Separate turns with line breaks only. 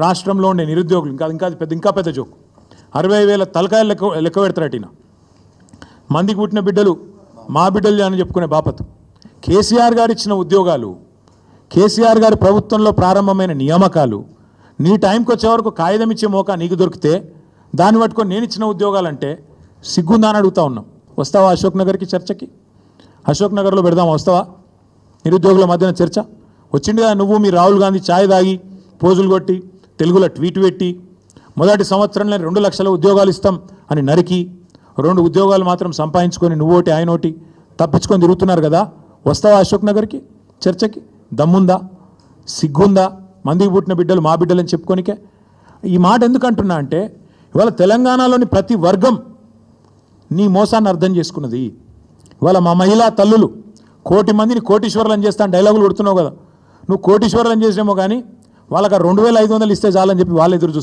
రాష్ట్రంలో ఉండే నిరుద్యోగులు ఇంకా పెద్ద జోకు 60,000 తలకాయలు లెక్క పెడతారటిన మందికి పుట్టిన బిడ్డలు మా బిడ్డలు అని చెప్పుకునే బాపతు కేసీఆర్ గారు ఇచ్చిన ఉద్యోగాలు కేసీఆర్ గారి ప్రభుత్వంలో ప్రారంభమైన నియామకాలు నీ టైంకి వచ్చే వరకు కాగితం ఇచ్చే మోకా నీకు దొరికితే దాన్ని పట్టుకొని నేను ఇచ్చిన ఉద్యోగాలంటే సిగ్గుందా అని అడుగుతా ఉన్నాం. వస్తావా అశోక్ నగర్కి చర్చకి? అశోక్ నగర్లో పెడదామా? వస్తావా? నిరుద్యోగుల మధ్యన చర్చ వచ్చింది కదా. నువ్వు మీ రాహుల్ గాంధీ ఛాయ్ తాగి పోజులు కొట్టి తెలుగులో ట్వీట్ పెట్టి మొదటి సంవత్సరంలో 2 లక్షల ఉద్యోగాలు ఇస్తాం అని నరికి 2 ఉద్యోగాలు మాత్రం సంపాదించుకొని నువ్వోటి ఆయన ఒకటి తప్పించుకొని తిరుగుతున్నారు కదా. వస్తావా అశోక్ నగర్కి చర్చకి? దమ్ముందా? సిగ్గుందా? మందికి పుట్టిన బిడ్డలు మా బిడ్డలని చెప్పుకోనికే. ఈ మాట ఎందుకు అంటున్నా అంటే ఇవాళ తెలంగాణలోని ప్రతి వర్గం నీ మోసాన్ని అర్థం చేసుకున్నది. ఇవాళ మా మహిళా తల్లులు 1,000,000 మందిని కోటీశ్వరులను చేస్తాను డైలాగులు కొడుతున్నావు కదా. నువ్వు కోటీశ్వరులను చేసినేమో కానీ వాళ్ళకి 2,500 ఇస్తే చాలని చెప్పి వాళ్ళు ఎదురు చూస్తారు.